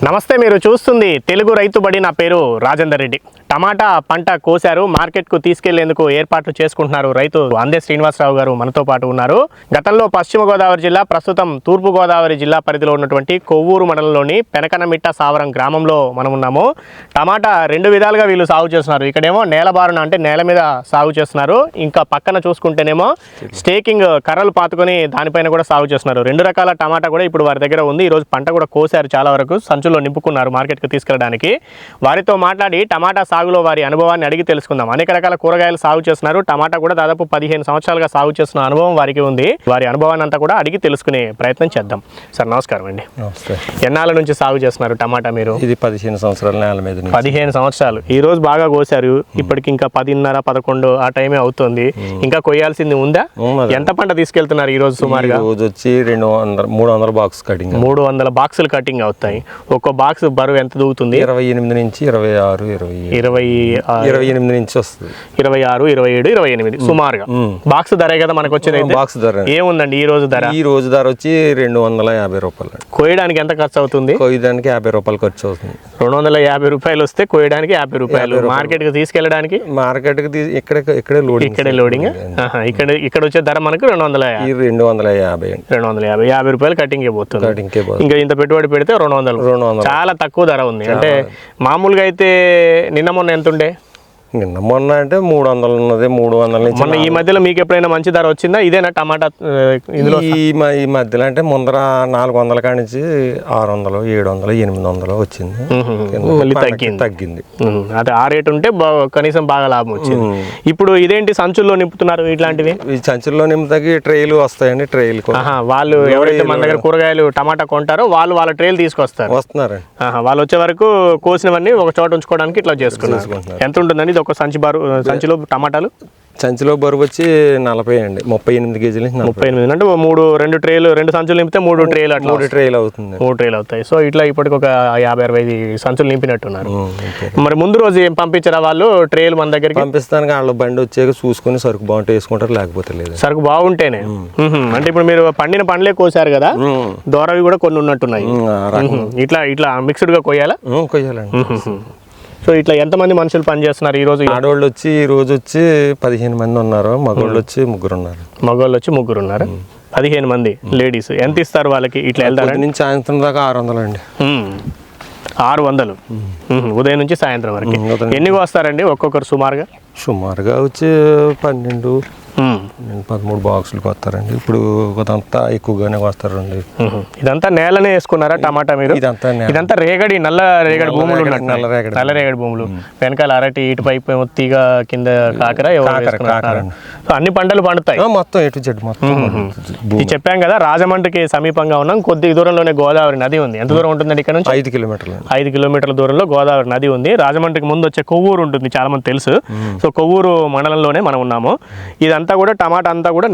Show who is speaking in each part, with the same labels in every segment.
Speaker 1: నమస్తే, మీరు చూస్తుంది తెలుగు రైతు బడి. నా పేరు రాజేందర్ రెడ్డి. టమాటా పంట కోశారు, మార్కెట్కు తీసుకెళ్లేందుకు ఏర్పాట్లు చేసుకుంటున్నారు రైతు అందే శ్రీనివాసరావు గారు మనతో పాటు ఉన్నారు. గతంలో పశ్చిమ గోదావరి జిల్లా, ప్రస్తుతం తూర్పు గోదావరి జిల్లా పరిధిలో ఉన్నటువంటి కొవ్వూరు మండలంలోని పెనకనమిట్ట సావరం గ్రామంలో మనం ఉన్నాము. టమాటా రెండు విధాలుగా వీళ్ళు సాగు చేస్తున్నారు. ఇక్కడేమో నేల బారున అంటే నేల మీద సాగు చేస్తున్నారు, ఇంకా పక్కన చూసుకుంటేనేమో స్టేకింగ్ కర్రలు పాతుకొని దానిపైన కూడా సాగు చేస్తున్నారు. రెండు రకాల టమాటా కూడా ఇప్పుడు వారి దగ్గర ఉంది. ఈరోజు పంట కూడా కోశారు, చాలా వరకు సంచుల్లో నింపుకున్నారు మార్కెట్కి తీసుకెళ్ళడానికి. వారితో మాట్లాడి టమాటా సాగులో వారి అనుభవాన్ని అడిగి తెలుసుకుందాం. అనేక రకాల కూరగాయలు సాగు చేస్తున్నారు. టమాటా కూడా దాదాపు 15 సంవత్సరాలుగా సాగు చేస్తున్న అనుభవం వారికి ఉంది. వారి అనుభవాన్ని అంతా కూడా అడిగి తెలుసుకునే ప్రయత్నం చేద్దాం. సార్ నమస్కారం అండి.
Speaker 2: నమస్తే.
Speaker 1: ఎన్నాళ్ళ నుంచి సాగు చేస్తున్నారు టమాటా మీరు?
Speaker 2: ఇది 15 సంవత్సరాల నేల మీద.
Speaker 1: 15 సంవత్సరాలు. ఈ రోజు బాగా కోసారు, ఇప్పటికి ఇంకా 10:30, 11 ఆ టైమే అవుతుంది. ఇంకా కొయ్యాల్సింది ఉందా? ఎంత పంట తీసుకెళ్తున్నారు ఈ రోజు సుమారుగా?
Speaker 2: రోజు వచ్చి 300 బాక్స్ కటింగ్.
Speaker 1: 300 బాక్సులు కటింగ్ అవుతాయి. ఒక్కో బాక్స్ బరువు ఎంత దూగుతుంది?
Speaker 2: 28 నుంచి 26, 28 నుంచి వస్తుంది.
Speaker 1: 26, 27, 28 సుమారుగా. బాక్స్ ధరే కదా మనకు వచ్చేది.
Speaker 2: బాక్స్ ధర
Speaker 1: ఏముందండి ఈ రోజు ధర?
Speaker 2: ఈ రోజు ధర వచ్చి 250 రూపాయలు.
Speaker 1: కోయడానికి ఎంత ఖర్చు అవుతుంది?
Speaker 2: కోయడానికి 50 రూపాయలు ఖర్చు అవుతుంది.
Speaker 1: 250 రూపాయలు వస్తే కోయడానికి 50 రూపాయలు. మార్కెట్ కి తీసుకెళ్ళడానికి?
Speaker 2: మార్కెట్ కి ఇక్కడే లోడింగ్.
Speaker 1: ఇక్కడ వచ్చే ధర మనకు 250. 250 రూపాయలు కటింగ్ పోతుంది. ఇంకా ఇంత పెట్టుబడి పెడితే 200. చాలా తక్కువ ధర ఉంది. అంటే మామూలుగా అయితే నిన్న మొన్న ఎంత ఉండే?
Speaker 2: నిన్న మొన్న అంటే 300 ఉన్నది. 300 నుంచి
Speaker 1: మొన్న ఈ మధ్యలో మీకు ఎప్పుడైనా మంచి ధర వచ్చిందా? ఇదేనా టమాటా ఇందులో?
Speaker 2: ఈ మధ్యలో అంటే ముందర 400 కాడి నుంచి 600, 700, 800 వచ్చింది.
Speaker 1: మళ్ళీ
Speaker 2: తగ్గింది.
Speaker 1: అదే ఆ రేటు ఉంటే కనీసం బాగా లాభం వచ్చింది. ఇప్పుడు ఇదేంటి సంచుల్లో నింపుతున్నారు ఇట్లాంటివి?
Speaker 2: ఈ సంచుల్లో నింపుతాకి ట్రైలు వస్తాయండి. ట్రైలు
Speaker 1: వాళ్ళు ఎవరైతే మన దగ్గర కూరగాయలు టమాటా కొంటారో వాళ్ళు వాళ్ళ ట్రైలు వస్తున్నారు. వాళ్ళు వచ్చే వరకు కోసినవన్నీ ఒక చోట ఉంచుకోవడానికి ఇట్లా చేసుకున్నారు. ఎంత ఉంటుందండి ఒక సంచిలో టమాటాలు?
Speaker 2: సంచిలో బరువు వచ్చి 40 అండి. 38 కేజీలు.
Speaker 1: 38 అంటే 2 ట్రేలు, 2 సంచులు నింపితే 3 ట్రేలు అట్లా
Speaker 2: 3 ట్రేలు అవుతుంది.
Speaker 1: 3 ట్రేలు అవుతాయి. సో ఇట్లా ఇప్పటికి ఒక 50-60 సంచులు నింపినట్టున్నారు. మరి ముందు రోజు ఏం పంపించారా వాళ్ళు ట్రేలు మన దగ్గరికి?
Speaker 2: పంపిస్తాను. వాళ్ళు బండి వచ్చాక చూసుకుని సరుకు బాగుంటే వేసుకుంటారు, లేకపోతే లేదు.
Speaker 1: సరుకు బాగుంటేనే. అంటే ఇప్పుడు మీరు పండిన పండ్లే కోసారు కదా, దూరవి కూడా కొన్ని ఉన్నట్టున్నాయి. ఇట్లా మిక్స్డ్ గా కొయ్యాలండి. సో ఇట్లా ఎంతమంది మనుషులు పనిచేస్తున్నారు ఈ రోజు?
Speaker 2: ఆడవాళ్ళు వచ్చి ఈ రోజు వచ్చి 15 మంది ఉన్నారు. మగవాళ్ళు వచ్చి 3 ఉన్నారు.
Speaker 1: మగవాళ్ళు వచ్చి 3 ఉన్నారు. 15 మంది లేడీస్. ఎంత ఇస్తారు వాళ్ళకి? ఇట్లా వెళ్తారు
Speaker 2: నుంచి సాయంత్రం దాకా 600 అండి.
Speaker 1: 600 ఉదయం నుంచి సాయంత్రం వరకు. ఎన్ని వస్తారండి ఒక్కొక్కరు సుమారుగా
Speaker 2: వచ్చి 12, 13 బాక్సులకు వస్తారండి. ఇప్పుడు ఇదంతా ఎక్కువగానే వస్తారండి.
Speaker 1: ఇదంతా నేలనే వేసుకున్నారా టమాటా మీరు? ఇదంతా రేగడి, నల్ల రేగడి భూములు ఉన్నట్టు. నల్ల రేగడి భూములు. వెనకాల అరటి, ఇటుపైపు తీగ, కింద కాకర, అన్ని పంటలు పండుతాయి
Speaker 2: మొత్తం. ఎటు చెట్టు మొత్తం.
Speaker 1: ఇది చెప్పాం కదా, రాజమండ్రికి సమీపంగా ఉన్నాం. కొద్ది దూరంలోనే గోదావరి నది ఉంది. ఎంత దూరం ఉంటుందండి ఇక్కడ నుంచి?
Speaker 2: 5 కిలోమీటర్లు.
Speaker 1: 5 కిలోమీటర్ల దూరంలో గోదావరి నది ఉంది. రాజమండ్రికి ముందు వచ్చే కొవ్వూరు ఉంటుంది, చాలా మంది తెలుసు. సో కొవ్వూరు మండలంలోనే మనం ఉన్నాము. ఇదంతా కూడా టమాటా అంతా కూడా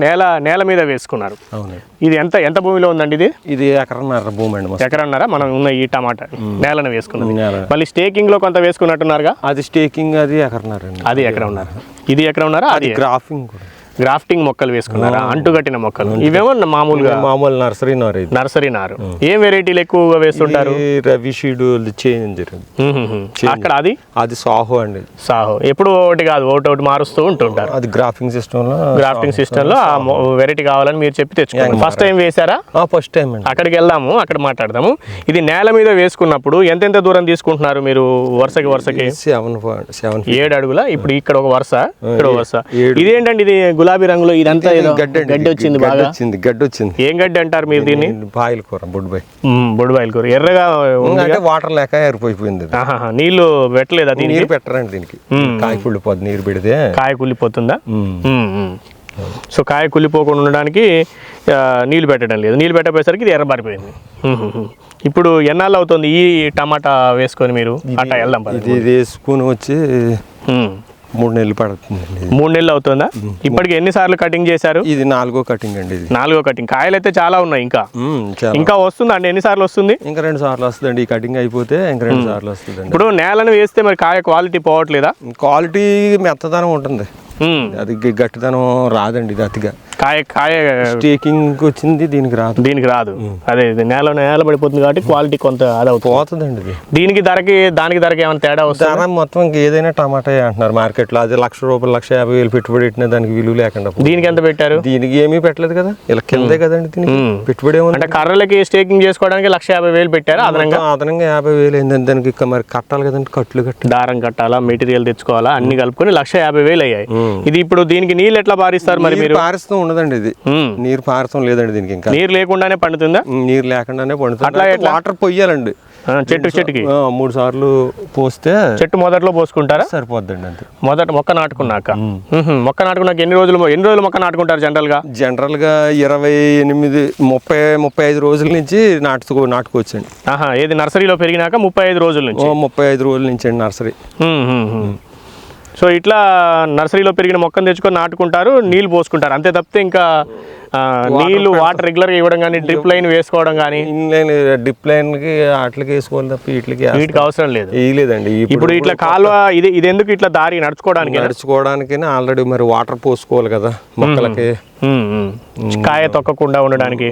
Speaker 1: నేల మీద వేసుకున్నారు. ఇది ఎంత భూమిలో ఉందండి? ఇది
Speaker 2: ఎకరన్నర భూమి అండి.
Speaker 1: ఎకరన్నర మనం ఉన్న ఈ టమాటా నేలను వేసుకున్నాం. మళ్ళీ స్టేకింగ్ లో కొంత వేసుకున్నట్టున్నారుగా?
Speaker 2: అది స్టేకింగ్. అది ఎకరన్నర.
Speaker 1: అది ఎకరన్నర. ఇది ఎకరన్నర. అది గ్రాఫ్టింగ్ మొక్కలు వేసుకున్నారా? అంటుగట్టిన మొక్కలు. ఇవేమో మామూలు నర్సరీ నారు. ఏం వెరైటీలు ఎక్కువగా వేస్తుంటారు?
Speaker 2: రవి షీడ్ చేంజ్.
Speaker 1: అక్కడ
Speaker 2: అది సాహో అండి.
Speaker 1: సాహో ఎప్పుడు ఒకటి కాదు, ఒకటి మారుస్తూ ఉంటుంటారు.
Speaker 2: అది గ్రాఫ్టింగ్ సిస్టమ్ లో
Speaker 1: ఆ వెరైటీ కావాలని మీరు చెప్పి తెచ్చుకోండి. ఫస్ట్ టైం వేసారా?
Speaker 2: First time.
Speaker 1: అక్కడికి వెళ్దాము, అక్కడ మాట్లాడదాము. ఇది నేల మీద వేసుకున్నప్పుడు ఎంతెంత దూరం తీసుకుంటున్నారు మీరు? వరుసకి 7 అడుగుల. ఇప్పుడు ఇక్కడ ఒక వరుస, ఇక్కడ ఒక వరుస. ఇదేంటండి? ఇది గులాబీ రంగులో ఇదంతా గడ్డి వచ్చింది. బాగా
Speaker 2: గడ్డి వచ్చింది.
Speaker 1: ఏం గడ్డి అంటారు మీరు దీన్ని?
Speaker 2: బాయిల్ కూర.
Speaker 1: బొడ్డుబాయిల్ కూర. ఎర్రగా
Speaker 2: వాటర్ లేక ఎరిపోయిపోయింది.
Speaker 1: నీళ్లు పెట్టలేదా?
Speaker 2: నీరు పెట్టరండి దీనికి. కాయ కుళ్ళిపోతుంది. నీరు పెడితే
Speaker 1: కాయ కుళ్ళిపోతుందా? సో కాయ కుళ్ళిపోకుండా ఉండడానికి నీళ్లు పెట్టడం లేదు. నీళ్లు పెట్టపోయేసరికి ఇది ఎర్రబారిపోయింది. ఇప్పుడు ఎన్నాళ్ళు అవుతుంది ఈ టమాటా వేసుకొని మీరు? అట్టా వెళ్దాం.
Speaker 2: ఇది వేసుకుని వచ్చి 3 నెలలు పడుతుంది.
Speaker 1: 3 నెలలు అవుతుందా? ఇప్పటికి ఎన్నిసార్లు కటింగ్ చేశారు?
Speaker 2: ఇది 4వ కటింగ్ అండి. ఇది
Speaker 1: 4వ కటింగ్. కాయలు అయితే చాలా ఉన్నాయి. ఇంకా వస్తుందా అండి? ఎన్నిసార్లు వస్తుంది?
Speaker 2: ఇంకా 2 సార్లు వస్తుందండి. ఈ కటింగ్ అయిపోతే ఇంకా 2 సార్లు వస్తుంది.
Speaker 1: ఇప్పుడు నేలను వేస్తే మరి కాయ క్వాలిటీ పోవట్లేదా?
Speaker 2: క్వాలిటీ మెత్తదనం ఉంటుంది. అది గట్టిదనం రాదండి. ఇది అతిగా
Speaker 1: కాయ
Speaker 2: స్టేకింగ్ వచ్చింది, దీనికి రాదు.
Speaker 1: దీనికి రాదు. అదే ఇది నేల పడిపోతుంది కాబట్టి క్వాలిటీ కొంత అదవుతుంది.
Speaker 2: పోతుందండి ఇది.
Speaker 1: దీనికి దానికి ధరకి ఏమైనా తేడా వస్తుంది?
Speaker 2: ధర మొత్తం ఏదైనా టమాటా అంటున్నారు మార్కెట్లో. అది ₹1,00,000 1,50,000 పెట్టుబడి పెట్టినా దానికి విలువ లేకుండా.
Speaker 1: దీనికి ఎంత పెట్టారు?
Speaker 2: దీనికి ఏమీ పెట్టలేదు కదా, ఇలా కిందే కదండి దీనికి పెట్టుబడి.
Speaker 1: అంటే కర్రలకి స్టేకింగ్ చేసుకోవడానికి ₹1,50,000 పెట్టారు. అదనంగా
Speaker 2: 50,000 అయింది. దానికి మరి కట్టాలి కదండి, కట్లు
Speaker 1: దారం కట్టాలా, మెటీరియల్ తెచ్చుకోవాలా, అన్ని కలుపుకొని ₹1,50,000 అయ్యాయి. ఇది ఇప్పుడు దీనికి నీళ్ళు ఎట్లా పారిస్తారు మరి మీరు?
Speaker 2: పారిస్తాం ఉండదండి ఇది, నీరు పారసం లేదండి దీనికి. ఇంకా
Speaker 1: నీరు లేకుండానే పండుతుందా?
Speaker 2: నీరు లేకుండానే పండుతుంది. వాటర్ పొయ్యాలండి
Speaker 1: చెట్టుకి
Speaker 2: 3 సార్లు పోస్తే.
Speaker 1: చెట్టు మొదట్లో పోసుకుంటారా?
Speaker 2: సరిపోద్దండి అంతే.
Speaker 1: మొక్క నాటుకున్నాక ఎన్ని రోజులు మొక్క నాటుకుంటారు జనరల్ గా?
Speaker 2: 28 35 రోజుల నుంచి నాటుకోవచ్చండి.
Speaker 1: ఏది నర్సరీలో పెరిగినాక 35 రోజుల నుంచి? 35
Speaker 2: రోజుల నుంచి అండి నర్సరీ.
Speaker 1: సో ఇట్లా నర్సరీలో పెరిగిన మొక్కను తెచ్చుకొని నాటుకుంటారు, నీళ్ళు పోసుకుంటారు అంతే తప్పితే ఇంకా నీళ్ళు వాటర్ రెగ్యులర్గా ఇవ్వడం కానీ, డ్రిప్ లైన్ వేసుకోవడం కానీ?
Speaker 2: డ్రిప్ లైన్కి వాటికి వేసుకోవాలి తప్ప వీటికి
Speaker 1: అవసరం లేదు.
Speaker 2: లేదండి.
Speaker 1: ఇప్పుడు ఇట్లా కాలువ ఇది ఎందుకు ఇట్లా దారి
Speaker 2: నడుచుకోవడానికి ఆల్రెడీ మరి వాటర్ పోసుకోవాలి కదా మొక్కలకి,
Speaker 1: కాయ తొక్కకుండా ఉండడానికి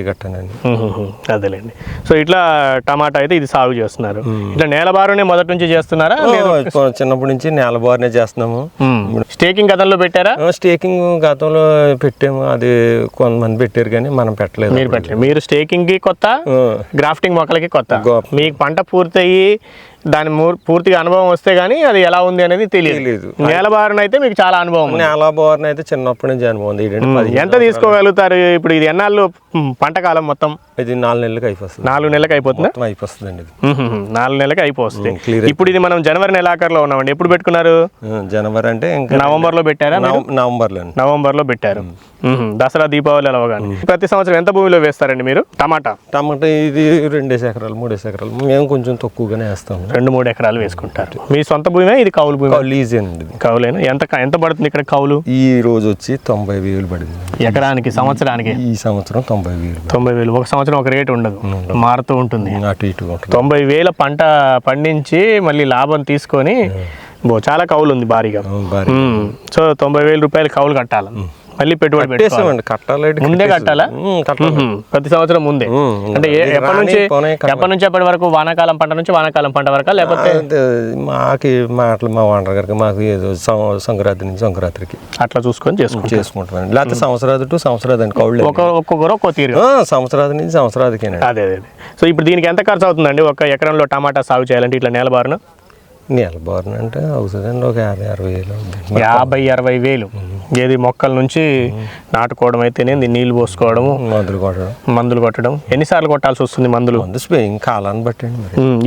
Speaker 2: గట్టనండి.
Speaker 1: అదేలేండి. సో ఇట్లా టమాటా అయితే ఇది సాగు చేస్తున్నారు. ఇట్లా నేలబారునే మొదటి నుంచి చేస్తున్నారా?
Speaker 2: చిన్నప్పటి నుంచి నేలబారునే చేస్తున్నాము.
Speaker 1: స్టేకింగ్ గతంలో పెట్టారా?
Speaker 2: స్టేకింగ్ గతంలో పెట్టాము, అది కొంతమంది పెట్టారు కానీ మనం పెట్టలేదు.
Speaker 1: మీరు పెట్టలేదు. మీరు స్టేకింగ్ కి కొత్త, గ్రాఫ్టింగ్ మొక్కలకి కొత్త. మీకు పంట పూర్తయి దాని పూర్తిగా అనుభవం వస్తే గానీ అది ఎలా ఉంది అనేది తెలియదు. నేలబారున అయితే మీకు చాలా అనుభవం.
Speaker 2: నేలబారున అయితే చిన్నప్పటి నుంచి అనుభవం.
Speaker 1: ఎంత తీసుకోగలుగుతారు ఇప్పుడు? ఇది ఎన్నాళ్ళు పంట కాలం మొత్తం?
Speaker 2: ఇది 4 నెలలకు అయిపోతుంది.
Speaker 1: 4 నెలలకు అయిపోతుంది.
Speaker 2: అయిపోతుందండి.
Speaker 1: 4 నెలలకు అయిపోతుంది. ఇప్పుడు ఇది మనం జనవరి నెలాఖరులో ఉన్నామండి. ఎప్పుడు పెట్టుకున్నారు?
Speaker 2: జనవరి అంటే ఇంకా
Speaker 1: నవంబర్ లో పెట్టారా? నవంబర్ లో పెట్టారు. దసరా దీపావళి అవగానే. ప్రతి సంవత్సరం ఎంత భూమిలో వేస్తారండి మీరు టమాటా?
Speaker 2: ఇది 2 ఎకరాలు 3 ఎకరాలు. మేము కొంచెం తక్కువగానే వేస్తాం.
Speaker 1: 2-3 ఎకరాలు వేసుకుంటారు. మీ సొంత భూమే? ఇది కౌలు భూమి?
Speaker 2: లీజేనండి.
Speaker 1: కౌలేనా? ఎంత పడుతుంది ఇక్కడ కౌలు?
Speaker 2: ఈ రోజు వచ్చి 90,000 పడింది
Speaker 1: ఎకరానికి. సంవత్సరానికి?
Speaker 2: ఈ సంవత్సరం 90,000.
Speaker 1: 90,000. ఒక సంవత్సరం ఒక రేటు ఉండదు, మారుతూ ఉంటుంది.
Speaker 2: అటు ఇటు
Speaker 1: 90,000 పంట పండించి మళ్ళీ లాభం తీసుకొని చాలా కౌలు ఉంది భారీగా. సో 90,000 రూపాయలు కౌలు కట్టాలి. మళ్ళీ పెట్టుబడి
Speaker 2: కట్టాలి.
Speaker 1: ముందే కట్టాలా? ప్రతి సంవత్సరం ముందే. అంటే ఎప్పటి నుంచి ఎప్పటి వరకు? వానాకాలం పంట నుంచి వానాకాలం పంట వరకు? లేకపోతే
Speaker 2: మా ఓనర్ గారికి మాకు ఏదో సంక్రాంతి నుంచి సంక్రాంతికి
Speaker 1: అట్లా చూసుకొని
Speaker 2: చేసుకుంటాం. లేకపోతే సంవత్సరాది టు సంవత్సరాది అని కౌళ్ళు
Speaker 1: ఒక్కొక్కరు ఒక్కో తీరు.
Speaker 2: సంవత్సరాది నుంచి సంవత్సరాదికి.
Speaker 1: అదే. సో ఇప్పుడు దీనికి ఎంత ఖర్చు అవుతుందండి ఒక ఎకరంలో టమాటా సాగు చేయాలంటే ఇట్లా నేలబారున?
Speaker 2: నేలబారున అంటే అవుతుందండి ఒక 50,000
Speaker 1: 50,000 60,000. ఏది మొక్కల నుంచి నాటుకోవడం అయితేనే, నీళ్లు పోసుకోవడము, మందులు కొట్టడం. ఎన్నిసార్లు కొట్టాల్సి వస్తుంది మందులు?
Speaker 2: కాలాన్ని బట్టి.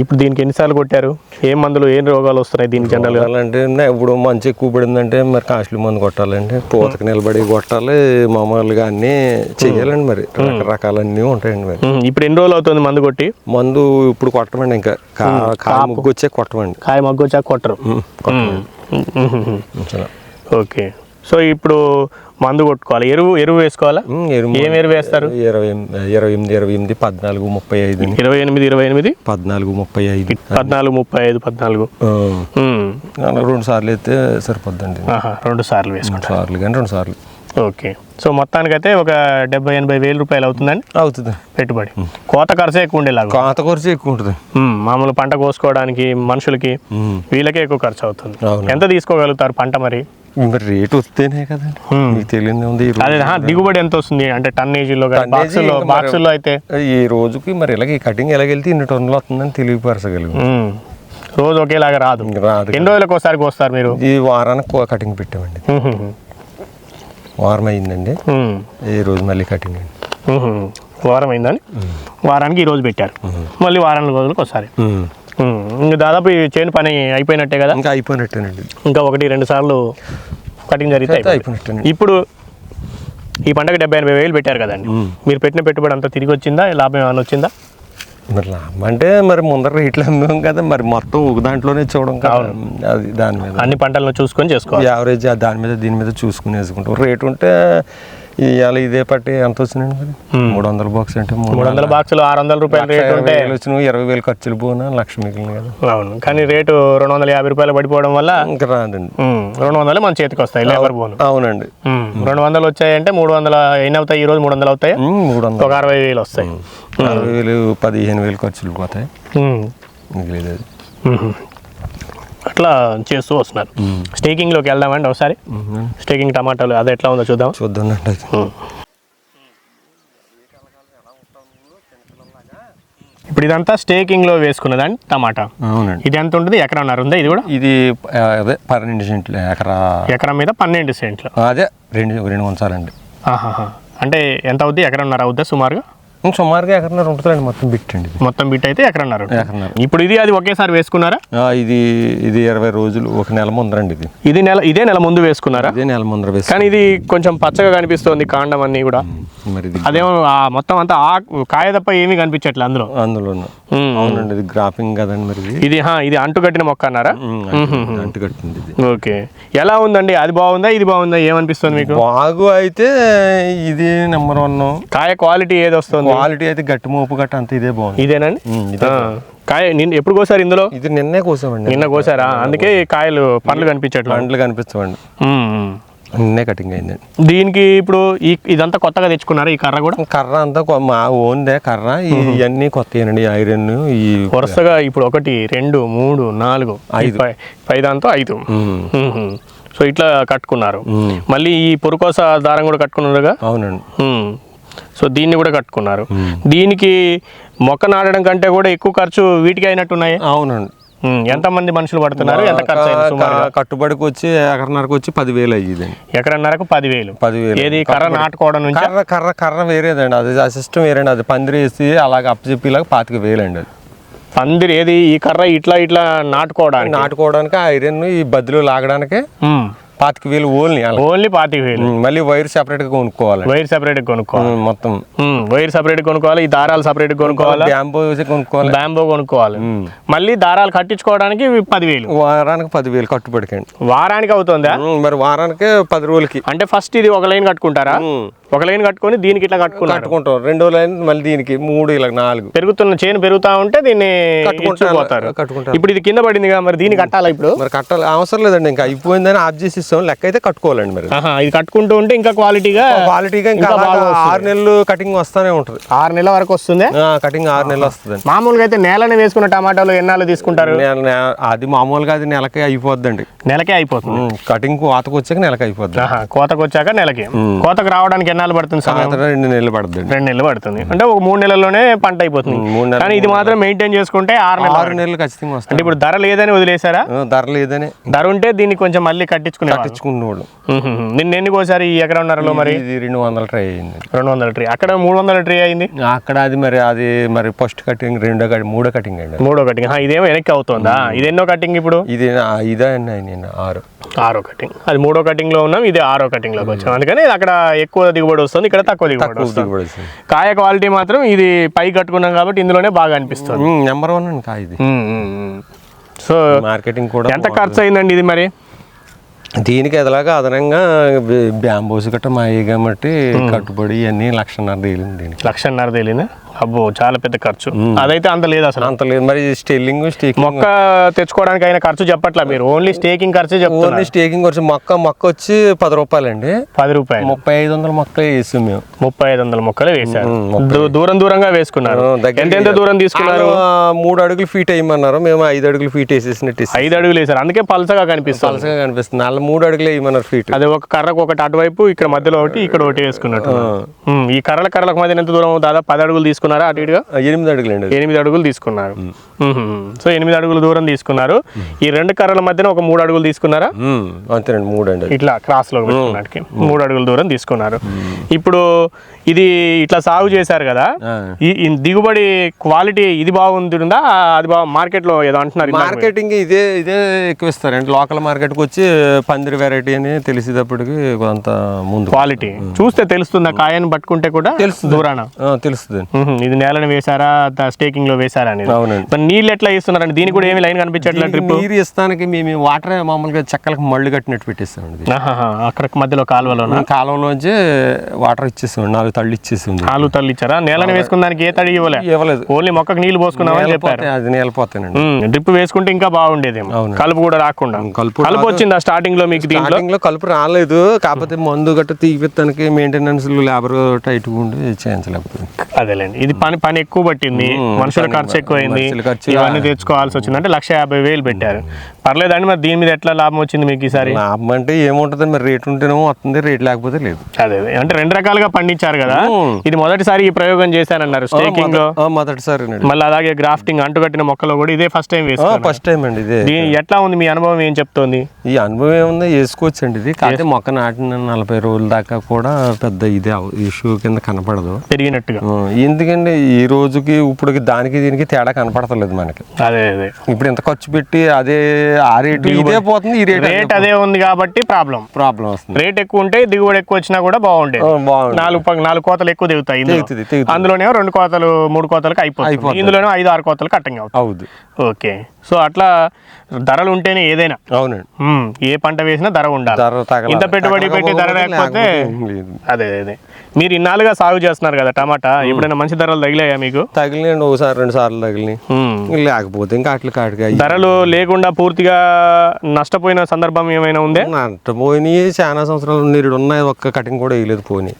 Speaker 1: ఇప్పుడు దీనికి ఎన్నిసార్లు కొట్టారు? ఏం మందులు, ఏం రోగాలు వస్తున్నాయి దీనికి జనరల్ గా?
Speaker 2: అంటే ఇప్పుడు మంచి ఎక్కువ పడిందంటే మరి కాస్ట్లీ మందు కొట్టాలండి, పూతకు నిలబడి కొట్టాలి, మామూలుగా అన్నీ చెయ్యాలండి. మరి రకరకాలన్నీ ఉంటాయండి. మరి
Speaker 1: ఇప్పుడు ఎన్ని రోజులు అవుతుంది మందు కొట్టి?
Speaker 2: మందు ఇప్పుడు కొట్టమండి. ఇంకా కాయ ముగ్గు వచ్చే కొట్టమండి.
Speaker 1: కాయ మగ్గు వచ్చాక కొట్టరు. ఓకే. సో ఇప్పుడు మందు కొట్టుకోవాలి. ఎరువు వేసుకోవాలా? ఏం ఎరువు వేస్తారు?
Speaker 2: 28 14 35.
Speaker 1: 28
Speaker 2: 14
Speaker 1: 35.
Speaker 2: 2 సార్లు అయితే సరిపోద్దండి.
Speaker 1: 2 సార్లు వేసుకుంటారు.
Speaker 2: 2 సార్లు.
Speaker 1: ఓకే. సో మొత్తానికైతే ఒక 70,000-80,000 రూపాయలు అవుతుందండి
Speaker 2: అవుతుంది
Speaker 1: పెట్టుబడి. కోత ఖర్చు ఎక్కువ ఉండేలాగా?
Speaker 2: కోత ఖర్చు ఎక్కువ ఉంటుంది.
Speaker 1: మామూలు పంట కోసుకోవడానికి మనుషులకి వీళ్ళకే ఎక్కువ ఖర్చు అవుతుంది. ఎంత తీసుకోగలుగుతారు పంట మరి?
Speaker 2: రేటు వస్తేనే కదండి, మీకు తెలియదు ఉంది.
Speaker 1: అదే దిగుబడి ఎంత వస్తుంది అంటే టన్నేజీలో బాక్సుల్లో అయితే?
Speaker 2: ఈ రోజుకి మరి ఇలాగ కటింగ్ ఎలాగెళ్తే 2 టన్నులు వస్తుందని తెలియపరచగలిగి.
Speaker 1: రోజు ఒకేలాగా రాదు. ఎన్ని రోజులకు ఒకసారి కోస్తారు మీరు?
Speaker 2: ఈ వారానికి కటింగ్ పెట్టామండి. వారం అయిందండి. ఈ రోజు మళ్ళీ కటింగ్ అండి.
Speaker 1: వారం అయిందని వారానికి ఈ రోజు పెట్టారు. మళ్ళీ వారం రోజులకు ఒకసారి. ఇంకా దాదాపు ఈ చేను పని అయిపోయినట్టే కదా?
Speaker 2: ఇంకా అయిపోయినట్టేనండి.
Speaker 1: ఇంకా 1-2 సార్లు కటింగ్ జరిగితే అయిపోయినట్టే. ఇప్పుడు ఈ పంటకు 70,000-80,000 పెట్టారు కదండి. మీరు పెట్టిన పెట్టుబడి అంతా తిరిగి వచ్చిందా? లాభం ఏమైనా వచ్చిందా?
Speaker 2: మరి లాభం అంటే మరి ముందర రేట్లు అమ్మాం కదా, మరి మొత్తం ఒక దాంట్లోనే చూడడం కావాలి. అది దాని మీద
Speaker 1: అన్ని పంటలను చూసుకొని చేసుకోవాలి.
Speaker 2: యావరేజ్ దాని మీద దీని మీద చూసుకుని వేసుకుంటాం. రేటు ఉంటే ఇవాళ ఇదే పట్టి ఎంత వచ్చిందండి మరి 300 బాక్స్ అంటే
Speaker 1: 300 బాక్సులు 600 రూపాయల రేటు ఉంటే
Speaker 2: వచ్చిన 20,000 ఖర్చులు పోనా 1,00,000 మిగిలింది కదా.
Speaker 1: అవును, కానీ రేటు 250 రూపాయలు పడిపోవడం వల్ల
Speaker 2: ఇంకా రాదండి.
Speaker 1: 200 మన చేతికి వస్తాయి లేబర్ బోను.
Speaker 2: అవునండి.
Speaker 1: 200 వచ్చాయంటే 300 ఎన్ని అవుతాయి? ఈ రోజు 300 అవుతాయి,
Speaker 2: 300
Speaker 1: ఒక 60,000 వస్తాయి.
Speaker 2: 60,000 15,000 ఖర్చులు పోతాయి, మిగిలేదు అది.
Speaker 1: అట్లా చేస్తూ వస్తున్నారు. స్టేకింగ్లోకి వెళ్దామండి ఒకసారి. స్టేకింగ్ టమాటాలు అది ఎట్లా ఉందో చూద్దాం.
Speaker 2: చూద్దామండి.
Speaker 1: ఇప్పుడు ఇదంతా స్టేకింగ్లో వేసుకున్నదండి టమాటా.
Speaker 2: అవునండి.
Speaker 1: ఇది ఎంత ఉంటుంది? ఎకరన్నర ఉందా ఇది కూడా?
Speaker 2: ఇది అదే 12 సెంట్లు
Speaker 1: ఎకరం మీద 12 సెంట్లు.
Speaker 2: అదే 2 ఉంచాలండి.
Speaker 1: అంటే ఎంత అవుద్ది? ఎకరన్నర అవుద్దా సుమారుగా?
Speaker 2: సుమారుగా ఎకరన్నర ఉంటుందండి మొత్తం బిట్ అండి.
Speaker 1: మొత్తం బిట్ అయితే ఎకరన్నర. ఇప్పుడు ఇది అది ఒకేసారి వేసుకున్నారా?
Speaker 2: ఇది 20 రోజులు, ఒక నెల ముందరండి.
Speaker 1: ఇదే నెల ముందు వేసుకున్నారా?
Speaker 2: ఇదే నెల ముందర వేసుకున్నారు.
Speaker 1: కానీ ఇది కొంచెం పచ్చగా కనిపిస్తుంది కాండం అన్ని కూడా.
Speaker 2: మరి
Speaker 1: అదేమో మొత్తం అంతా కాయ తప్ప ఏమీ కనిపించట్లేదు అందులో.
Speaker 2: అవునండి, ఇది గ్రాఫింగ్ కదండి. మరి
Speaker 1: ఇది అంటుకట్టిన మొక్క అన్నారా?
Speaker 2: అంటుకట్టింది ఇది.
Speaker 1: ఓకే, ఎలా ఉందండి? అది బాగుందా ఇది బాగుందా? ఏమనిపిస్తుంది మీకు?
Speaker 2: బాగు అయితే ఇది నెంబర్ 1.
Speaker 1: కాయ క్వాలిటీ ఏది వస్తుంది?
Speaker 2: క్వాలిటీ అయితే గట్టి మోపు గట్ట అంత ఇదే బాగుంది.
Speaker 1: ఇదేనండి కాయ. ఎప్పుడు కోసారు ఇందులో?
Speaker 2: ఇది నిన్నే కోసామండి.
Speaker 1: నిన్న కోసారా? అందుకే కాయలు పండ్లు కనిపించట్లేదు.
Speaker 2: పండ్లు కనిపించవండి, నిన్నే కటింగ్ అయిందండి.
Speaker 1: దీనికి ఇప్పుడు ఇదంతా కొత్తగా తెచ్చుకున్నారా? ఈ కర్ర కూడా?
Speaker 2: కర్ర అంతా మా ఓన్దే కర్ర. ఇవన్నీ కొత్తనండి. ఐరన్ ఈ
Speaker 1: వరుసగా ఇప్పుడు 1 2 3 4 5 5 5. సో ఇట్లా కట్టుకున్నారు. మళ్ళీ ఈ పురుకోస దారం కూడా కట్టుకున్నారుగా?
Speaker 2: అవునండి.
Speaker 1: సో దీన్ని కూడా కట్టుకున్నారు. దీనికి మొక్క నాటడం కంటే కూడా ఎక్కువ ఖర్చు వీటికి అయినట్టున్నాయి.
Speaker 2: అవునండి.
Speaker 1: ఎంతమంది మనుషులు పడుతున్నారు? ఎంత ఖర్చు అయింది?
Speaker 2: కట్టుబడికి వచ్చి ఎకరన్నరకు వచ్చి 10,000 అయ్యిందండి.
Speaker 1: ఎకరన్నరకు 10,000. ఏది కర్ర నాటుకోవడం నుంచి?
Speaker 2: కర్ర వేరేదండి. అది ఆ సిస్టమ్ వేరేండి. అది పందిరి వేసి అలాగ అప్పచెప్పి ఇలాగ 25,000 అండి. అది
Speaker 1: పందిరి ఏది? ఈ కర్ర ఇట్లా
Speaker 2: నాటుకోవడానికి ఐరన్ ఈ బద్దులు లాగడానికి 25,000 ఓన్లీ 25,000. మళ్ళీ వైర్ సెపరేట్ గా కొనుక్కోవాలి. మొత్తం
Speaker 1: వైర్ సెపరేట్ కొనుక్కోవాలి. ఈ దారాలు సెపరేట్ కొనుక్కోవాలి. బ్యాంబో కొనుక్కోవాలి. మళ్ళీ దారాలు కట్టించుకోవడానికి 10,000.
Speaker 2: వారానికి 10,000 కట్టుబడికండి.
Speaker 1: వారానికి అవుతుందా?
Speaker 2: మరి వారానికి 10 రోజులకి.
Speaker 1: అంటే ఫస్ట్ ఇది ఒక లైన్ కట్టుకుంటారా? ఒక లైన్ కట్టుకొని దీనికి ఇట్లా
Speaker 2: కట్టుకుంటాం. 2వ లైన్ మళ్ళీ దీనికి 3 ఇలా 4
Speaker 1: పెరుగుతున్న చైన్ పెరుగుతా ఉంటే దీన్ని కట్టుకుంటారు. ఇప్పుడు ఇది కింద పడిందిగా, మరి దీన్ని కట్టాలా? ఇప్పుడు
Speaker 2: మరి కట్టాలి అవసరం లేదండి. ఇంకా అయిపోయిందని ఆఫ్ చేసి ఇస్తాం. లెక్క అయితే కట్టుకోవాలండి. మరి
Speaker 1: ఇది కట్టుకుంటూ ఉంటే ఇంకా క్వాలిటీగా
Speaker 2: ఇంకా 6 నెలలు కటింగ్ వస్తానే ఉంటుంది.
Speaker 1: 6 నెలల వరకు వస్తుంది
Speaker 2: కటింగ్. 6 నెలలు వస్తుంది.
Speaker 1: మామూలుగా అయితే నేలని వేసుకున్న టమాటాలు ఎన్నాళ్ళు తీసుకుంటారు?
Speaker 2: అది మామూలుగా అది నెలకే అయిపోద్దండి.
Speaker 1: నెలకే అయిపోతుంది.
Speaker 2: కటింగ్ కోతకు వచ్చాక నెలకి అయిపోద్ది.
Speaker 1: కోతకు వచ్చాక నెలకి. కోతకు రావడానికి ఎన్నాళ్ళు పడుతుంది?
Speaker 2: 2 నెలలు పడుతుంది.
Speaker 1: 2 నెలలు పడుతుంది. అంటే ఒక 3 నెలల్లోనే పంట అయిపోతుంది. కానీ ఇది మాత్రం మెయింటైన్ చేసుకుంటే 6 నెలలు
Speaker 2: ఖచ్చితంగా వస్తుంది.
Speaker 1: అంటే ఇప్పుడు ధర లేదని వదిలేసారా?
Speaker 2: ధర లేదని.
Speaker 1: ధర ఉంటే దీన్ని కొంచెం మళ్ళీ కట్టించుకునేవాళ్ళు. నిన్న ఎన్ని కోసారు ఈ ఎకరన్నరలో? మరి
Speaker 2: 200 ట్రై అయింది.
Speaker 1: 200 ట్రీ. అక్కడ 300 ట్రీ అయింది.
Speaker 2: అక్కడ అది మరి ఫస్ట్ కటింగ్, 2వ కటింగ్, 3వ కటింగ్ అండి.
Speaker 1: 3వ కటింగ్. ఇదేమో వెనక్కి అవుతుందా? ఇది ఎన్నో కటింగ్ ఇప్పుడు?
Speaker 2: ఇదే అండి 6వ
Speaker 1: కటింగ్. అది 3వ కటింగ్ లో ఉన్నాం, ఇది 6వ కటింగ్ లోకి వచ్చాం. అందుకని అక్కడ ఎక్కువ దిగుబడి వస్తుంది, ఇక్కడ తక్కువ దిగుబడి వస్తుంది. కాయ క్వాలిటీ మాత్రం ఇది పై కట్టుకున్నాం కాబట్టి ఇందులోనే బాగా అనిపిస్తుంది.
Speaker 2: నెంబర్ 1 అండి కాయ ఇది.
Speaker 1: సో
Speaker 2: మార్కెటింగ్ కూడా
Speaker 1: ఎంత ఖర్చు అయిందండి ఇది? మరి
Speaker 2: దీనికి ఎదలాగా అదనంగా బ్యాంబోస్ గట్ట మాయి కాబట్టి కట్టుబడి అన్ని 1,50,000 తేలింది. దీనికి
Speaker 1: 1,50,000 తేలిందా? అబ్బో, చాలా పెద్ద ఖర్చు. అదైతే అంత లేదు అసలు.
Speaker 2: అంత లేదు. మరి స్టేకింగ్
Speaker 1: మొక్క తెచ్చుకోవడానికి అయిన ఖర్చు చెప్పట్లా మీరు? ఓన్లీ స్టేకింగ్ ఖర్చు చెప్తున్నారు.
Speaker 2: ఓన్లీ స్టేకింగ్ ఖర్చు. మొక్క వచ్చి 10 రూపాయలండి.
Speaker 1: 10 రూపాయలు.
Speaker 2: 3,500 మొక్కలు వేసాం మేము.
Speaker 1: 3,500 మొక్కలు వేసారు. దూరంగా వేసుకున్నారు. ఎంత దూరం తీసుకున్నారు?
Speaker 2: 3 అడుగులు ఫీట్ వేయమన్నారు. మేము 5 అడుగులు ఫీట్ వేసేసినట్టు
Speaker 1: 5 అడుగులు వేసారు. అందుకే పలసగా కనిపిస్తుంది.
Speaker 2: వాళ్ళు 3 అడుగులు వేయమన్నారు ఫీట్.
Speaker 1: అదే ఒక కర్రకు ఒకటి అటువైపు, ఇక్కడ మధ్యలో ఒకటి, ఇక్కడ ఒకటి వేసుకున్నట్టు. ఈ కర్రలకు మధ్య ఎంత దూరం? దాదాపు 10 అడుగులు తీసుకున్నారా? అటు ఇటుగా
Speaker 2: 8 అడుగులు అండి.
Speaker 1: 8 అడుగులు తీసుకున్నారు. సో 8 అడుగులు దూరం తీసుకున్నారు. ఈ 2 కర్రల మధ్యన ఒక 3 అడుగులు తీసుకున్నారా?
Speaker 2: అంతేనండి. 3 అండి.
Speaker 1: ఇట్లా క్రాస్ లో పెట్టుకున్నట్టుకి 3 అడుగుల దూరం తీసుకున్నారు. ఇప్పుడు ఇది ఇట్లా సాగు చేశారు కదా, ఈ దిగుబడి క్వాలిటీ ఇది బాగుంటుందా? అది మార్కెట్ లో ఏదో అంటున్నారు.
Speaker 2: మార్కెటింగ్ ఇదే ఎక్కువ ఇస్తారండి. లోకల్ మార్కెట్కి వచ్చి పందిరి వెరైటీ అని తెలిసేటప్పటికి కొంత ముందు
Speaker 1: క్వాలిటీ చూస్తే తెలుస్తుందా? కాయను పట్టుకుంటే కూడా తెలుస్తుంది. దూరాన
Speaker 2: తెలుస్తుంది.
Speaker 1: ఇది నేలను వేసారా, స్టేకింగ్ లో వేసారా అనేది.
Speaker 2: అవునండి.
Speaker 1: నీళ్ళు ఎట్లా ఇస్తున్నారండి? దీనికి కూడా ఏమి లైన్ కనిపించట్లేదు. ట్రిప్
Speaker 2: నీరు ఇస్తానికి మేము వాటర్ మామూలుగా చెక్కలకు మళ్ళు కట్టినట్టు పెట్టేస్తామండి.
Speaker 1: అక్కడ మధ్యలో కాలువలోంచి
Speaker 2: వాటర్ ఇచ్చేసాం, 4 తళ్ళు ఇచ్చేసాం.
Speaker 1: 4 తళ్ళు ఇచ్చారా? నేలని వేసుకున్న దానికి ఏ తడి
Speaker 2: ఇవ్వలేదు,
Speaker 1: ఓన్లీ మొక్కకు నీళ్లు పోసుకున్నామని చెప్పారు.
Speaker 2: అది నేలిపోతానండి.
Speaker 1: డ్రిప్ వేసుకుంటే ఇంకా బాగుండేదేమో, కలుపు కూడా రాకుండా. కలుపు వచ్చిందా స్టార్టింగ్ లో మీకు?
Speaker 2: దీంట్లో కలుపు రాలేదు, కాకపోతే మందు గట్ట తీపిస్తానికి మెయింటెనెన్స్ లేబర్ టైట్ ఉండి చేయించలేకపోయింది.
Speaker 1: అదేలేండి, ఇది పని ఎక్కువ పట్టింది, మనుషుల ఖర్చు ఎక్కువైంది, ఇవన్నీ తెచ్చుకోవాల్సి వచ్చింది. అంటే 1,50,000 పెట్టారు. పర్లేదండి. మరి దీని మీద ఎట్లా లాభం వచ్చింది మీకు ఈసారి?
Speaker 2: లాభం అంటే ఏముంటుంది మరి, రేట్ ఉంటేనేమో వస్తుంది, రేట్ లేకపోతే లేదు.
Speaker 1: అదే అంటే 2 రకాలుగా పండించారు కదా. ఇది మొదటిసారి ఈ ప్రయోగం చేశానన్నారు స్టేకింగ్ లో.
Speaker 2: మొదటిసారి.
Speaker 1: మళ్ళీ అలాగే గ్రాఫ్టింగ్ అంటుకట్టిన మొక్కలో కూడా ఇదే ఫస్ట్ టైం వేసుకున్నారు?
Speaker 2: ఫస్ట్ టైం అండి ఇదే.
Speaker 1: ఎట్లా ఉంది మీ అనుభవం, ఏం చెప్తోంది?
Speaker 2: ఈ అనుభవం ఏముంది, వేసుకోవచ్చు అండి. ఇది కాకపోతే మొక్క నాటిన 40 రోజుల దాకా కూడా పెద్ద ఇదే ఇష్యూ కింద కనపడదు,
Speaker 1: పెరిగినట్టుగా.
Speaker 2: ఎందుకంటే ఈ రోజుకి ఇప్పటికి దానికి దీనికి తేడా కనపడతలేదు మనకి.
Speaker 1: అదే
Speaker 2: ఇప్పుడు ఇంత ఖర్చు పెట్టి అదే ఆ రేటు ఇదే పోతుంది, ఈ
Speaker 1: రేట్ అదే ఉంది కాబట్టి ప్రాబ్లం
Speaker 2: వస్తుంది.
Speaker 1: రేట్ ఎక్కువ ఉంటే దిగుబడి ఎక్కువ వచ్చినా కూడా బాగుండేది. 4 కోతలు ఎక్కువ దిగుతాయి, అందులోనేమో 2 కోతలు 3 కోతలకు అయిపోతుంది, ఇందులోనే 5-6 కోతలు కట్టింగ్ అవుతుంది. ఓకే, సో అట్లా ధరలు ఉంటేనే ఏదైనా.
Speaker 2: అవునండి,
Speaker 1: ఏ పంట వేసినా ధర ఉండాలి. ఇంత పెట్టుబడి పెట్టి ధర లేకపోతే అదే. మీరు ఇన్నాళ్ళుగా సాగు చేస్తున్నారు కదా టమాటా, ఎప్పుడైనా మంచి ధరలు తగిలాయా మీకు?
Speaker 2: తగిలినాయండి, 1-2 సార్లు తగిలినాయి. లేకపోతే ఇంకా అట్లా
Speaker 1: ధరలు లేకుండా పూర్తిగా నష్టపోయిన సందర్భం ఏమైనా ఉందే?
Speaker 2: నష్టపోయినాయి చాలా సంవత్సరాలు ఉన్నాయి, ఒక్క కటింగ్ కూడా వేయలేదు. పోనీ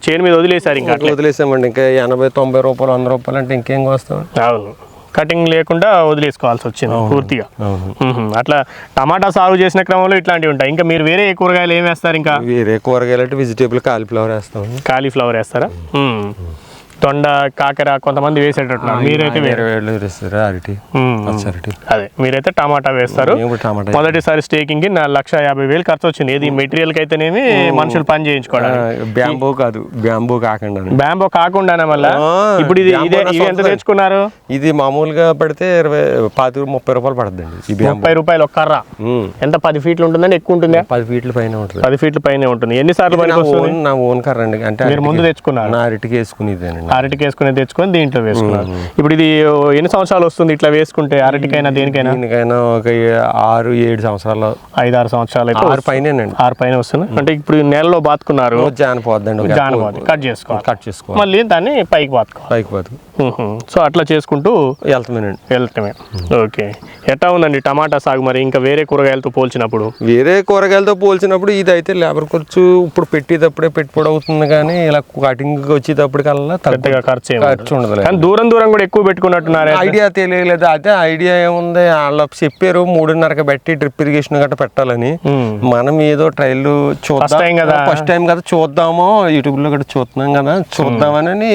Speaker 1: చేను మీద వదిలేసారు, ఇంకా
Speaker 2: వదిలేసామండి. ఇంకా 80-90 రూపాయలు 100 రూపాయలు అంటే ఇంకేం వస్తాం.
Speaker 1: అవును, కటింగ్ లేకుండా వదిలేసుకోవాల్సి వచ్చింది పూర్తిగా. అట్లా టమాటా సాగు చేసిన క్రమంలో ఇట్లాంటివి ఉంటాయి. ఇంకా మీరు వేరే కూరగాయలు ఏం వేస్తారు? ఇంకా
Speaker 2: వేరే కూరగాయలు అంటే వెజిటేబుల్ కాలీఫ్లవర్ వేస్తాం.
Speaker 1: కాలీఫ్లవర్ వేస్తారా? తొండ, కాకర కొంతమంది వేసేటట్టున్నారు, మీరైతే
Speaker 2: అరటి.
Speaker 1: అదే మీరైతే టమాటా వేస్తారు. మొదటిసారి స్టేకింగ్ కి 1,50,000 ఖర్చు వచ్చింది. ఏది మెటీరియల్ కి అయితేనేమి, మనుషులు పని చేయించుకోవడానికి.
Speaker 2: బ్యాంబో కాదు,
Speaker 1: బ్యాంబో కాకుండానే మళ్ళీ ఇప్పుడు ఇది ఎంత తెచ్చుకున్నారు?
Speaker 2: ఇది మామూలుగా పడితే 20-30 రూపాయలు పడుతుందండి.
Speaker 1: 30 రూపాయలు ఒక కర్ర. ఎంత 10 ఫీట్లు ఉంటుందండి? ఎక్కువ ఉంటుందా?
Speaker 2: 10 ఫీట్ల పైన ఉంటుంది.
Speaker 1: 10 ఫీట్ల పైన ఉంటుంది. ఎన్నిసార్లు
Speaker 2: నా ఓన్ కర్ర అండి. అంటే
Speaker 1: మీరు ముందు తెచ్చుకున్నారు?
Speaker 2: నా అరటికి వేసుకునేదేనండి.
Speaker 1: అరటికి వేసుకుని తెచ్చుకొని దీంట్లో వేసుకున్నారు. ఇప్పుడు ఇది ఎన్ని సంవత్సరాలు వస్తుంది ఇట్లా వేసుకుంటే? అరటికైనా దేనికైనా?
Speaker 2: దీనికైనా ఒక 6-7 సంవత్సరాలు,
Speaker 1: 5-6 సంవత్సరాలు అయితే
Speaker 2: 6 పైనేనండి.
Speaker 1: 6 పైన వస్తుంది. అంటే ఇప్పుడు నేలలో బాతుకున్నారు,
Speaker 2: జానపోద్దండి,
Speaker 1: కట్ చేసుకోవాలి, మళ్ళీ దాన్ని పైకి బాతుకోవాలి. సో అట్లా చేసుకుంటూ వెళ్తామే. ఓకే, ఎట్లా ఉందండి టమాటా సాగు మరి ఇంకా వేరే కూరగాయలతో పోల్చినప్పుడు?
Speaker 2: ఇది అయితే లేబర్ ఖర్చు ఇప్పుడు పెట్టేటప్పుడే పెట్టుబడి అవుతుంది, కానీ ఇలా కటింగ్ వచ్చేటప్పటికల్లా పెద్దగా ఖర్చు ఉండదు.
Speaker 1: కానీ దూరం కూడా ఎక్కువ పెట్టుకున్నట్టున్నారు.
Speaker 2: ఐడియా తెలియలేదు. అదే ఐడియా ఏముంది, వాళ్ళు చెప్పారు 3.5 పెట్టి డ్రిప్ ఇరిగేషన్ గట్రా పెట్టాలని. మనం ఏదో ట్రైల్ ఫస్ట్ టైం కదా చూద్దాము, యూట్యూబ్ లో గట్రా చూస్తున్నాం కదా, చూద్దామని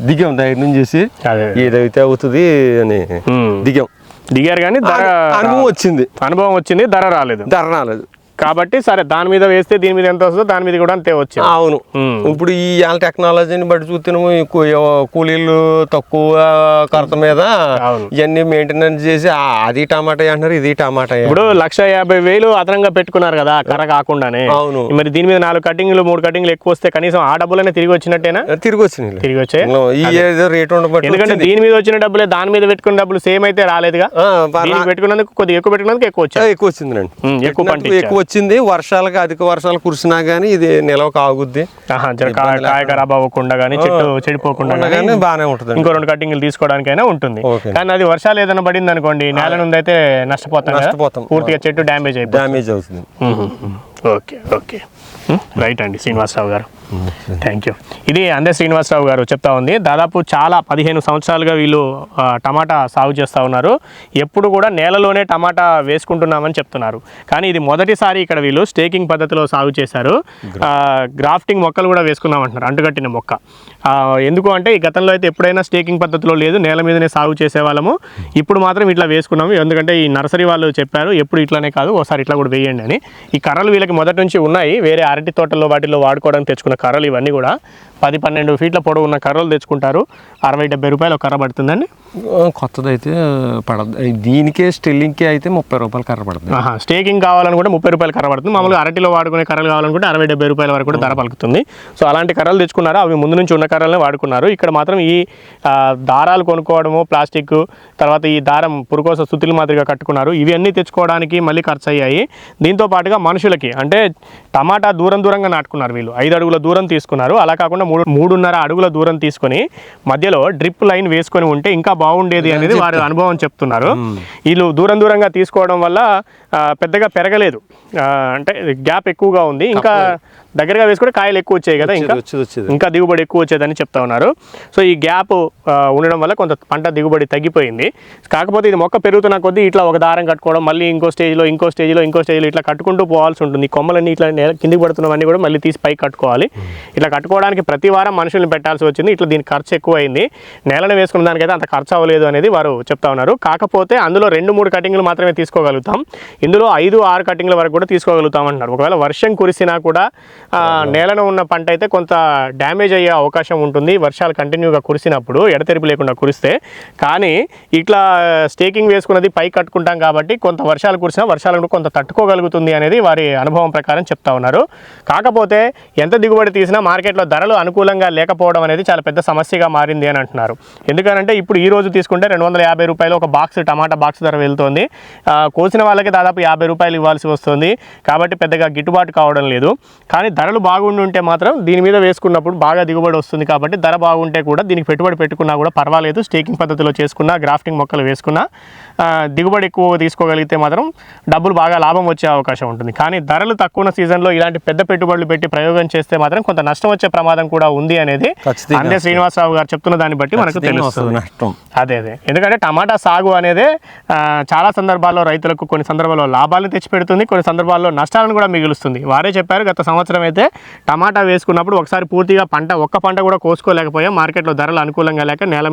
Speaker 2: దిగాం, ధైర్యం చేసి ఏదైతే అవుతుంది అని
Speaker 1: దిగారు. కానీ అనుభవం వచ్చింది, ధర రాలేదు. కాబట్టి సరే దాని మీద వేస్తే దీని మీద ఎంత వస్తుందో దాని మీద కూడా అంతే వచ్చింది.
Speaker 2: అవును, ఇప్పుడు ఈ టెక్నాలజీని బట్టి చూస్తున్నాము, కూలీలు తక్కువ కొరత మీద ఇవన్నీ మెయింటెనెన్స్ చేసి అది టమాటా అంటారు, ఇది టమాటా.
Speaker 1: ఇప్పుడు 1,50,000 అదనంగా పెట్టుకున్నారు కదా కర్ర కాకుండానే.
Speaker 2: అవును,
Speaker 1: మరి దీని మీద 4 కటింగ్లు 3 కటింగ్లు ఎక్కువ వస్తే కనీసం ఆ డబ్బులనే తిరిగి వచ్చినట్టేనా?
Speaker 2: తిరిగి వచ్చాయి.
Speaker 1: ఎందుకంటే దీని మీద వచ్చిన డబ్బులే దాని మీద పెట్టుకున్న డబ్బులు సేమ్ అయితే రాలేదుగా. పెట్టుకున్నందుకు కొద్దిగా ఎక్కువ పెట్టుకున్నందుకు ఎక్కువ
Speaker 2: వచ్చింది.
Speaker 1: ఎక్కువ
Speaker 2: వచ్చింది. వర్షాలకు అధిక వర్షాలు కురిసినా గానీ ఇది నిలవ కాగుద్ది,
Speaker 1: కాయ ఖరాబ్ అవ్వకుండా గానీ, చెట్టు చెడిపోకుండా
Speaker 2: బాగానే ఉంటుంది.
Speaker 1: ఇంకో 2 కటింగ్లు తీసుకోవడానికైనా ఉంటుంది. కానీ అది వర్షాలు ఏదైనా పడింది అనుకోండి, నేల నుండి అయితే నష్టపోతాం, పూర్తిగా చెట్టు డ్యామేజ్
Speaker 2: అవుతుంది.
Speaker 1: ఓకే రైట్ అండి శ్రీనివాసరావు గారు, థ్యాంక్ యూ. ఇది అందే శ్రీనివాసరావు గారు చెప్తా ఉంది. దాదాపు చాలా 15 సంవత్సరాలుగా వీళ్ళు టమాటా సాగు చేస్తూ ఉన్నారు. ఎప్పుడు కూడా నేలలోనే టమాటా వేసుకుంటున్నామని చెప్తున్నారు. కానీ ఇది మొదటిసారి ఇక్కడ వీళ్ళు స్టేకింగ్ పద్ధతిలో సాగు చేశారు. గ్రాఫ్టింగ్ మొక్కలు కూడా వేసుకున్నామంటున్నారు, అంటుకట్టిన మొక్క. ఎందుకు అంటే ఈ గతంలో అయితే ఎప్పుడైనా స్టేకింగ్ పద్ధతిలో లేదు, నేల మీదనే సాగు చేసేవాళ్ళము. ఇప్పుడు మాత్రం ఇట్లా వేసుకున్నాము. ఎందుకంటే ఈ నర్సరీ వాళ్ళు చెప్పారు ఎప్పుడు ఇట్లానే కాదు, ఒకసారి ఇట్లా కూడా వేయండి అని. ఈ కర్రలు వీళ్ళకి మొదటి నుంచి ఉన్నాయి, వేరే అరటి తోటల్లో వాటిల్లో వాడుకోవడానికి తెచ్చుకున్న కర్రలు ఇవన్నీ కూడా 10-12 ఫీట్ల పొడవు ఉన్న కర్రలు తెచ్చుకుంటారు. 60-70 రూపాయలు ఒక కర్ర పడుతుందండి.
Speaker 2: కొత్తదైతే పడదు, దీనికే స్టిల్లింగ్కి అయితే 30 రూపాయలు కర్ర పడుతుంది.
Speaker 1: స్టేకింగ్ కావాలనుకుంటే 30 రూపాయలు కర్ర పడుతుంది. మామూలుగా అరటిలో వాడుకునే కర్రలు కావాలనుకుంటే 60-70 రూపాయల వరకు కూడా ధర పలుకుతుంది. సో అలాంటి కర్రలు తెచ్చుకున్నారు, అవి ముందు నుంచి ఉన్న కర్రలనే వాడుకున్నారు. ఇక్కడ మాత్రం ఈ దారాలు కొనుక్కోవడము, ప్లాస్టిక్, తర్వాత ఈ దారం పురుకోస సుతుల మాదిరిగా కట్టుకున్నారు. ఇవన్నీ తెచ్చుకోవడానికి మళ్ళీ ఖర్చు అయ్యాయి. దీంతో పాటుగా మనుషులకి అంటే టమాటా దూరంగా నాటుకున్నారు వీళ్ళు. 5 అడుగుల దూరం తీసుకున్నారు. అలా కాకుండా 3.5 అడుగుల దూరం తీసుకొని మధ్యలో డ్రిప్ లైన్ వేసుకొని ఉంటే ఇంకా బాగుండేది అనేది వారి అనుభవం చెప్తున్నారు. వీళ్ళు దూరంగా తీసుకోవడం వల్ల పెద్దగా పెరగలేదు, అంటే గ్యాప్ ఎక్కువగా ఉంది. ఇంకా దగ్గరగా వేసుకుంటే కాయలు ఎక్కువ వచ్చాయి కదా, ఇంకా దిగుబడి ఎక్కువ వచ్చేదని చెప్తా ఉన్నారు. సో ఈ గ్యాప్ ఉండడం వల్ల కొంత పంట దిగుబడి తగ్గిపోయింది. కాకపోతే ఇది మొక్క పెరుగుతున్న కొద్దీ ఇట్లా ఒక దారం కట్టుకోవడం, మళ్ళీ ఇంకో స్టేజ్లో ఇట్లా కట్టుకుంటూ పోవాల్సి ఉంటుంది. కొమ్మలన్నీ ఇట్లా కిందికి పడుతున్నవన్నీ కూడా మళ్ళీ తీసి పైకి కట్టుకోవాలి. ఇట్లా కట్టుకోవడానికి ప్రతి వారం మనుషుల్ని పెట్టాల్సి వచ్చింది. ఇట్లా దీనికి ఖర్చు ఎక్కువైంది. నేలను వేసుకున్న దానికైతే అంత ఖర్చు అవ్వలేదు అనేది వారు చెప్తా ఉన్నారు. కాకపోతే అందులో 2-3 కటింగ్లు మాత్రమే తీసుకోగలుగుతాం, ఇందులో 5-6 కటింగ్ల వరకు కూడా తీసుకోగలుగుతాం అంటున్నారు. ఒకవేళ వర్షం కురిసినా కూడా నేలను ఉన్న పంట అయితే కొంత డ్యామేజ్ అయ్యే అవకాశం ఉంటుంది వర్షాలు కంటిన్యూగా కురిసినప్పుడు, ఎడతెరిపి లేకుండా కురిస్తే. కానీ ఇట్లా స్టేకింగ్ వేసుకున్నది పై కట్టుకుంటాం కాబట్టి కొంత వర్షాలు కురిసినా వర్షాలను కొంత తట్టుకోగలుగుతుంది అనేది వారి అనుభవం ప్రకారం చెప్తా ఉన్నారు. కాకపోతే ఎంత దిగుబడి తీసినా మార్కెట్లో ధరలు అనుకూలంగా లేకపోవడం అనేది చాలా పెద్ద సమస్యగా మారింది అని అంటున్నారు. ఎందుకంటే ఇప్పుడు ఈ రోజు తీసుకుంటే 250 రూపాయలు ఒక బాక్స్ టమాటా బాక్స్ ధర వెళ్తుంది. కోసిన వాళ్ళకి దాదాపు 50 రూపాయలు ఇవ్వాల్సి వస్తుంది. కాబట్టి పెద్దగా గిట్టుబాటు కావడం లేదు. కానీ ధరలు బాగుండి ఉంటే మాత్రం దీని మీద వేసుకున్నప్పుడు బాగా దిగుబడి వస్తుంది. కాబట్టి ధర బాగుంటే కూడా దీనికి పెట్టుబడి పెట్టుకున్నా కూడా పర్వాలేదు. స్టేకింగ్ పద్ధతిలో చేసుకున్నా, గ్రాఫ్టింగ్ మొక్కలు వేసుకున్నా దిగుబడి ఎక్కువ తీసుకోగలిగితే మాత్రం డబ్బులు బాగా లాభం వచ్చే అవకాశం ఉంటుంది. కానీ ధరలు తక్కువ ఉన్న సీజన్లో ఇలాంటి పెద్ద పెట్టుబడులు పెట్టి ప్రయోగం చేస్తే మాత్రం కొంత నష్టం వచ్చే ప్రమాదం కూడా ఉంది అనేది అందే శ్రీనివాసరావు గారు చెప్తున్న దాన్ని బట్టి మనకు తెలుస్తుంది. అదే ఎందుకంటే టమాటా సాగు అనేది చాలా సందర్భాల్లో రైతులకు కొన్ని సందర్భాల్లో లాభాలను తెచ్చిపెడుతుంది, కొన్ని సందర్భాల్లో నష్టాలను కూడా మిగులుస్తుంది. వారే చెప్పారు, గత సంవత్సరం అయితే టమాటా వేసుకున్నప్పుడు ఒకసారి పూర్తిగా ఒక్క పంట కూడా కోసుకోలేకపోయాం, మార్కెట్లో ధరలు అనుకూలంగా లేక నేల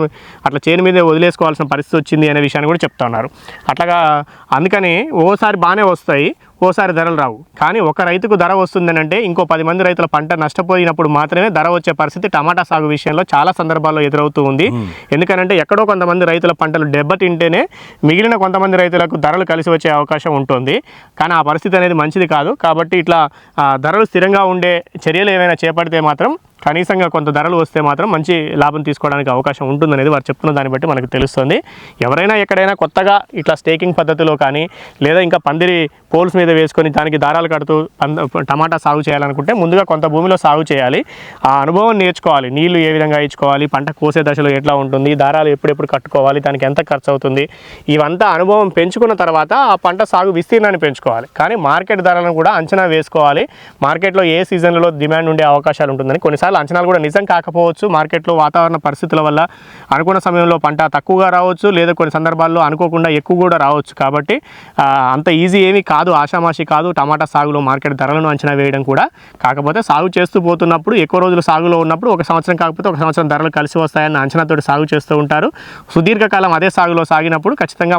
Speaker 1: అట్లా చేను మీదే వదిలేసుకోవాల్సిన పరిస్థితి వచ్చింది అనే విషయాన్ని కూడా చెప్తా ఉన్నారు. అట్లాగా అందుకని ఓసారి బాగానే వస్తాయి, ఓసారి ధరలు రావు. కానీ ఒక రైతుకు ధర వస్తుందని అంటే ఇంకో 10 మంది రైతుల పంట నష్టపోయినప్పుడు మాత్రమే ధర వచ్చే పరిస్థితి టమాటా సాగు విషయంలో చాలా సందర్భాల్లో ఎదురవుతూ ఉంది. ఎందుకంటే ఎక్కడో కొంతమంది రైతుల పంటలు దెబ్బతింటేనే మిగిలిన కొంతమంది రైతులకు ధరలు కలిసి వచ్చే అవకాశం ఉంటుంది. కానీ ఆ పరిస్థితి అనేది మంచిది కాదు. కాబట్టి ఇట్లా ధరలు స్థిరంగా ఉండే చర్యలు ఏమైనా చేపడితే మాత్రం కనీసంగా కొంత ధరలు వస్తే మాత్రం మంచి లాభం తీసుకోవడానికి అవకాశం ఉంటుందనేది వారు చెప్తున్న దాన్ని బట్టి మనకు తెలుస్తుంది. ఎవరైనా ఎక్కడైనా కొత్తగా ఇట్లా స్టేకింగ్ పద్ధతిలో కానీ లేదా ఇంకా పందిరి పోల్స్ మీద వేసుకొని దానికి దారాలు కడుతూ టమాటా సాగు చేయాలనుకుంటే ముందుగా కొంత భూమిలో సాగు చేయాలి. ఆ అనుభవం నేర్చుకోవాలి. నీళ్లు ఏ విధంగా ఇచ్చుకోవాలి, పంట కోసే దశలో ఎట్లా ఉంటుంది, దారాలు ఎప్పుడెప్పుడు కట్టుకోవాలి, దానికి ఎంత ఖర్చు అవుతుంది, ఇవంతా అనుభవం పెంచుకున్న తర్వాత ఆ పంట సాగు విస్తీర్ణాన్ని పెంచుకోవాలి. కానీ మార్కెట్ ధరలను కూడా అంచనా వేసుకోవాలి. మార్కెట్లో ఏ సీజన్లలో డిమాండ్ ఉండే అవకాశాలు ఉంటుందని కొన్నిసార్లు అంచనాలు కూడా నిజం కాకపోవచ్చు. మార్కెట్లో వాతావరణ పరిస్థితుల వల్ల అనుకున్న సమయంలో పంట తక్కువగా రావచ్చు, లేదా కొన్ని సందర్భాల్లో అనుకోకుండా ఎక్కువ కూడా రావచ్చు. కాబట్టి అంత ఈజీ ఏమీ కాదు, ఆషామాషి కాదు టమాటా సాగులో మార్కెట్ ధరలను అంచనా వేయడం కూడా. కాకపోతే సాగు చేస్తూ పోతున్నప్పుడు ఎక్కువ రోజులు సాగులో ఉన్నప్పుడు ఒక సంవత్సరం కాకపోతే ఒక సంవత్సరం ధరలు కలిసి వస్తాయన్న అంచనాతోటి సాగు చేస్తూ ఉంటారు. సుదీర్ఘకాలం అదే సాగులో సాగినప్పుడు ఖచ్చితంగా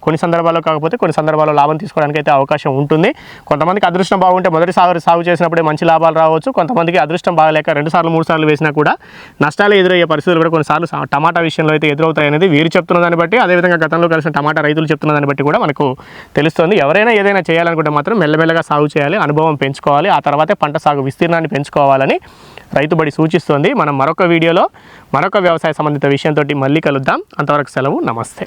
Speaker 1: కొన్ని సందర్భాల్లో కాకపోతే కొన్ని సందర్భాల్లో లాభం తీసుకోవడానికి అయితే అవకాశం ఉంటుంది. కొంతమందికి అదృష్టం బాగుంటే మొదటి సాగు చేసినప్పుడే మంచి లాభాలు రావచ్చు. కొంతమందికి అదృష్టం బాగలేక 2 సార్లు 3 సార్లు వేసినా కూడా నష్టాలు ఎదురయ్యే పరిస్థితులు కూడా కొన్నిసార్లు టమాటా విషయంలో అయితే ఎదురవుతాయి అనేది వీరు చెప్తున్న దాన్ని బట్టి, అదేవిధంగా గతంలో కలిసిన టమాటా రైతులు చెప్తున్న దాన్ని బట్టి కూడా మనకు తెలుస్తుంది. ఎవరైనా ఏదైనా చేయాలనుకుంటే మాత్రం మెల్లమెల్లగా సాగు చేయాలి, అనుభవం పెంచుకోవాలి, ఆ తర్వాతే పంట సాగు విస్తీర్ణాన్ని పెంచుకోవాలని రైతుబడి సూచిస్తోంది. మనం మరొక వీడియోలో మరొక వ్యవసాయ సంబంధిత విషయంతో మళ్ళీ కలుద్దాం. అంతవరకు సెలవు. నమస్తే.